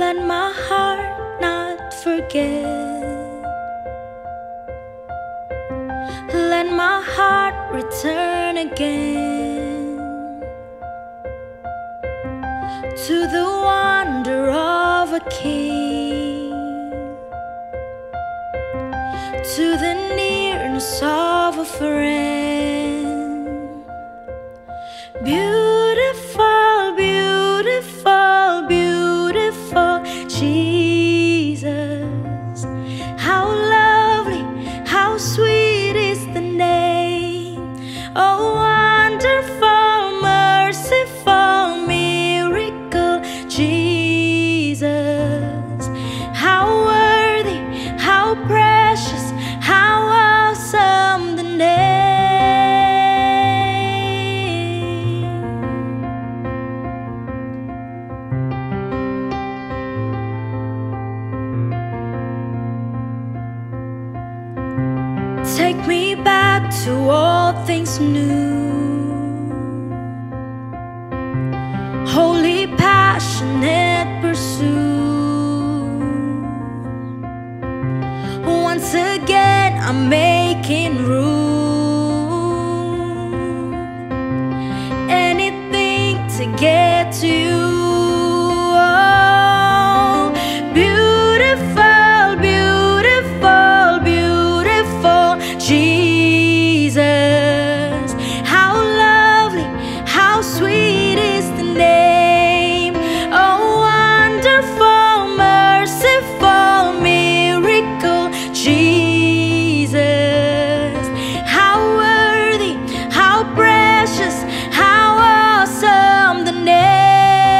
Let my heart not forget. Let my heart return again to the wonder of a king, to the nearness of a friend. Beautiful, beautiful, beautiful Jesus. How lovely, how sweet is the name. Oh, wonderful, merciful, miracle Jesus. How worthy, how precious, how awesome the name. Take me back to all things new, holy, passionate pursuit. Once again I'm making room, anything to get to you. Oh, beautiful, beautiful, beautiful Jesus. How lovely, how sweet is the name. Oh, wonderful, merciful, miracle Jesus. How worthy, how precious, how awesome the name.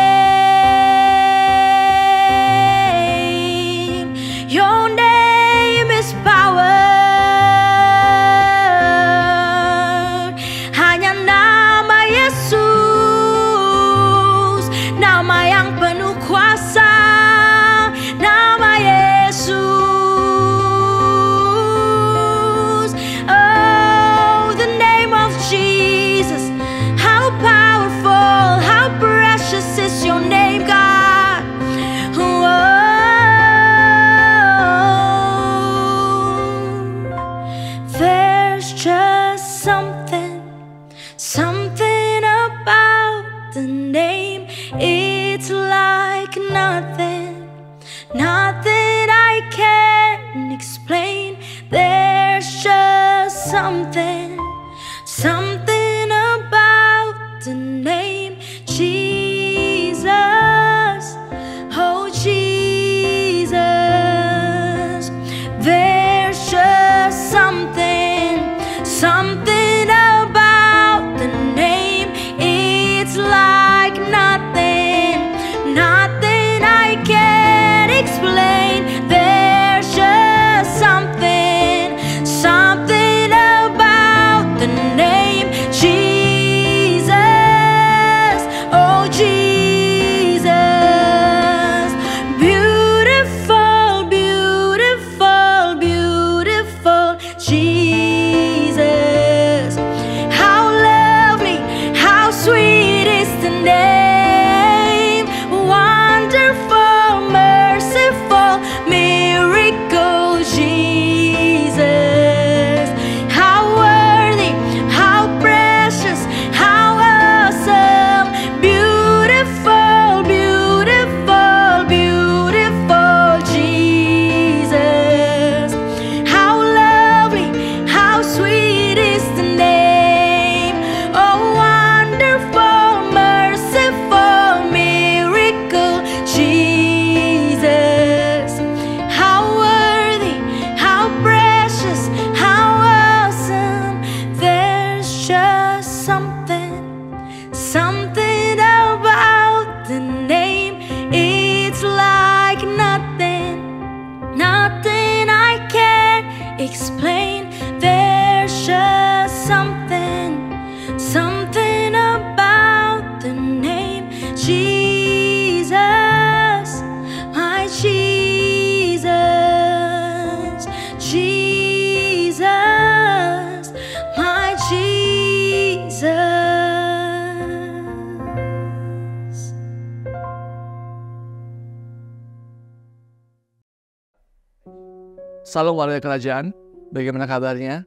Salam warga kerajaan, bagaimana kabarnya?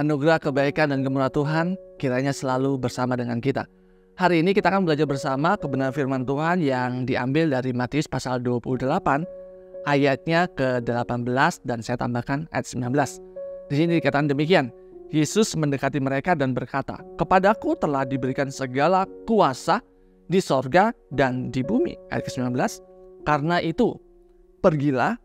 Anugerah kebaikan dan kemurahan Tuhan kiranya selalu bersama dengan kita. Hari ini kita akan belajar bersama kebenaran firman Tuhan yang diambil dari Matius pasal 28 ayatnya ke-18 dan saya tambahkan ayat 19. Di sini dikatakan demikian, Yesus mendekati mereka dan berkata, "Kepadaku telah diberikan segala kuasa di sorga dan di bumi." Ayat ke-19, "Karena itu, pergilah,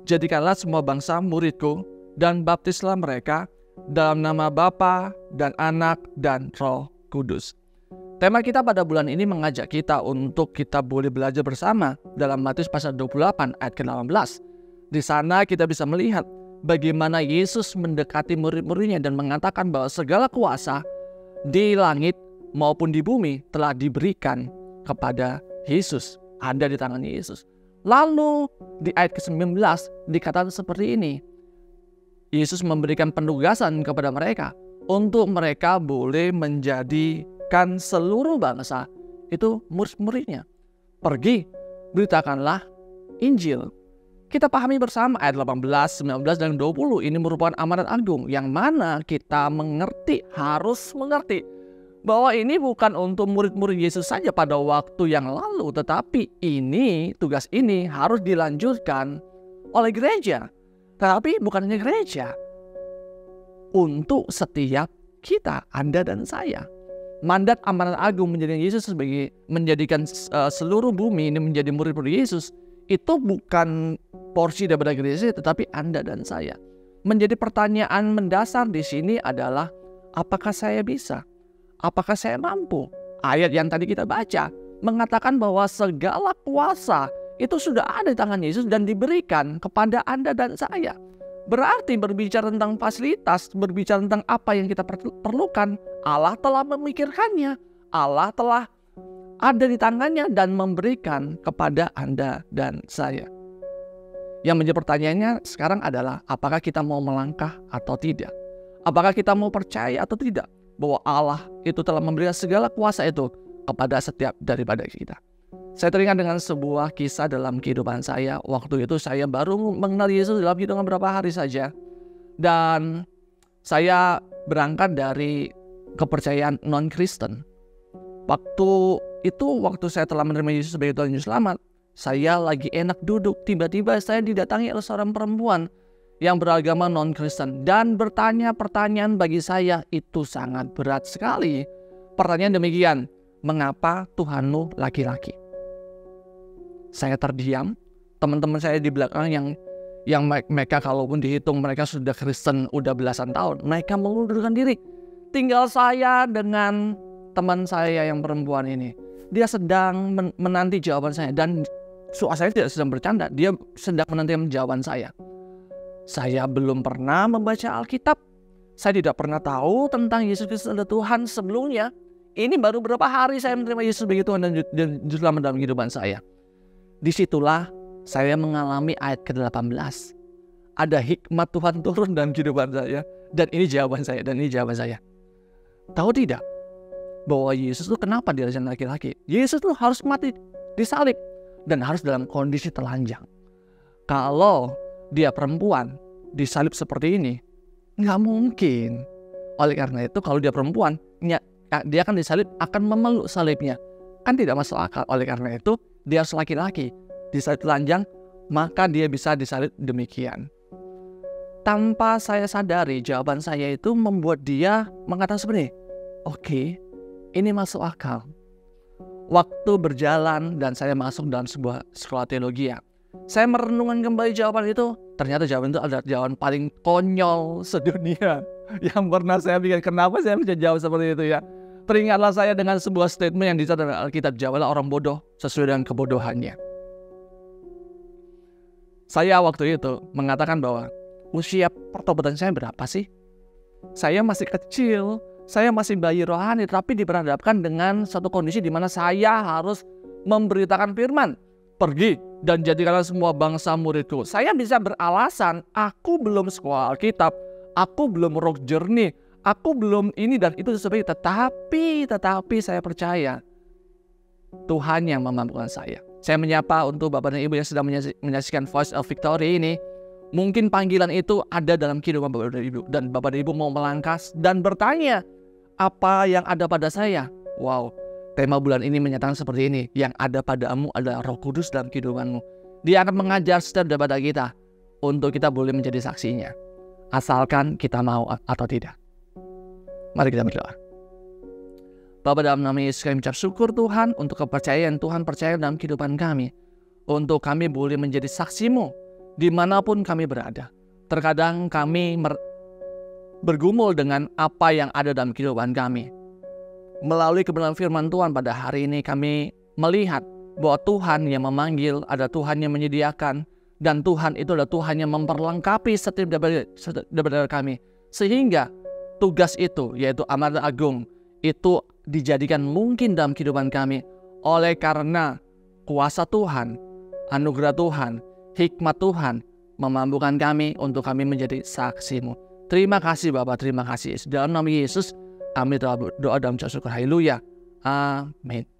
jadikanlah semua bangsa muridku, dan baptislah mereka dalam nama Bapa dan Anak dan Roh Kudus." Tema kita pada bulan ini mengajak kita untuk kita boleh belajar bersama dalam Matius pasal 28 ayat ke-18. Di sana kita bisa melihat bagaimana Yesus mendekati murid-muridnya dan mengatakan bahwa segala kuasa di langit maupun di bumi telah diberikan kepada Yesus, ada di tangan Yesus. Lalu di ayat ke-19 dikatakan seperti ini. Yesus memberikan penugasan kepada mereka untuk mereka boleh menjadikan seluruh bangsa itu murid-muridnya. Pergi, beritakanlah Injil. Kita pahami bersama ayat 18, 19, dan 20 ini merupakan amanat agung yang mana kita harus mengerti bahwa ini bukan untuk murid-murid Yesus saja pada waktu yang lalu, tetapi tugas ini harus dilanjutkan oleh gereja. Tetapi bukan hanya gereja, untuk setiap kita, Anda dan saya. Mandat amanat agung menjadikan seluruh bumi ini menjadi murid-murid Yesus, itu bukan porsi daripada gereja, tetapi Anda dan saya. Menjadi pertanyaan mendasar di sini adalah, apakah saya bisa? Apakah saya mampu? Ayat yang tadi kita baca mengatakan bahwa segala kuasa itu sudah ada di tangan Yesus dan diberikan kepada Anda dan saya. Berarti berbicara tentang fasilitas, berbicara tentang apa yang kita perlukan, Allah telah memikirkannya. Allah telah ada di tangannya dan memberikan kepada Anda dan saya. Yang menjadi pertanyaannya sekarang adalah, apakah kita mau melangkah atau tidak? Apakah kita mau percaya atau tidak bahwa Allah itu telah memberikan segala kuasa itu kepada setiap daripada kita? Saya teringat dengan sebuah kisah dalam kehidupan saya. Waktu itu saya baru mengenal Yesus dalam hitungan beberapa hari saja. Dan saya berangkat dari kepercayaan non-Kristen. Waktu saya telah menerima Yesus sebagai Tuhan Juru Selamat, saya lagi enak duduk. Tiba-tiba saya didatangi oleh seorang perempuan yang beragama non-Kristen dan bertanya pertanyaan bagi saya itu sangat berat sekali. Pertanyaan demikian, "Mengapa Tuhanmu laki-laki?" Saya terdiam. Teman-teman saya di belakang yang mereka kalaupun dihitung mereka sudah Kristen udah belasan tahun, mereka mengundurkan diri. Tinggal saya dengan teman saya yang perempuan ini. Dia sedang menanti jawaban saya dan saya tidak sedang bercanda. Dia sedang menanti jawaban saya. Saya belum pernah membaca Alkitab. Saya tidak pernah tahu tentang Yesus Kristus adalah Tuhan sebelumnya. Ini baru beberapa hari saya menerima Yesus sebagai Tuhan dan Juru Selamat dalam kehidupan saya. Disitulah saya mengalami ayat ke-18. Ada hikmat Tuhan turun dalam kehidupan saya. Dan ini jawaban saya. Tahu tidak bahwa Yesus itu kenapa dirajakan laki-laki? Yesus itu harus mati disalib dan harus dalam kondisi telanjang. Kalau dia perempuan disalib seperti ini, nggak mungkin. Oleh karena itu kalau dia perempuan, dia akan disalib, akan memeluk salibnya. Kan tidak masuk akal. Oleh karena itu dia harus laki-laki, disalib telanjang, maka dia bisa disalib demikian. Tanpa saya sadari, jawaban saya itu membuat dia mengatakan seperti ini, "Oke, ini masuk akal." Waktu berjalan dan saya masuk dalam sebuah sekolah teologi, saya merenungkan kembali jawaban itu. Ternyata jawaban itu adalah jawaban paling konyol sedunia yang pernah saya pikir. Kenapa saya bisa jawab seperti itu ya? Teringatlah saya dengan sebuah statement yang dicatat dalam Alkitab, "Jawablah orang bodoh sesuai dengan kebodohannya." Saya waktu itu mengatakan bahwa usia pertobatan saya berapa sih? Saya masih kecil, saya masih bayi rohani, tapi diperhadapkan dengan satu kondisi di mana saya harus memberitakan firman. "Pergi dan jadikanlah semua bangsa muridku." Saya bisa beralasan, aku belum sekolah Alkitab, aku belum rock journey, aku belum ini dan itu sebagainya. Tetapi saya percaya Tuhan yang memampukan saya. Saya menyapa untuk Bapak dan Ibu yang sedang menyaksikan Voice of Victory ini. Mungkin panggilan itu ada dalam kehidupan Bapak dan Ibu. Dan Bapak dan Ibu mau melangkah dan bertanya, apa yang ada pada saya? Wow, tema bulan ini menyatakan seperti ini. Yang ada padamu adalah Roh Kudus dalam kehidupanmu. Dia akan mengajar setiap daripada kita untuk kita boleh menjadi saksinya. Asalkan kita mau atau tidak. Mari kita berdoa. Bapa, dalam nama Yesus kami ucap syukur Tuhan untuk kepercayaan Tuhan percaya dalam kehidupan kami. Untuk kami boleh menjadi saksi-Mu dimanapun kami berada. Terkadang kami bergumul dengan apa yang ada dalam kehidupan kami. Melalui kebenaran firman Tuhan pada hari ini kami melihat bahwa Tuhan yang memanggil, ada Tuhan yang menyediakan, dan Tuhan itu adalah Tuhan yang memperlengkapi setiap daripada kami. Sehingga tugas itu, yaitu amanat agung, itu dijadikan mungkin dalam kehidupan kami oleh karena kuasa Tuhan, anugerah Tuhan, hikmat Tuhan memampukan kami untuk kami menjadi saksi-Mu. Terima kasih Bapak, terima kasih. Dalam nama Yesus, kami doa dalam syukur. Haleluya. Amin.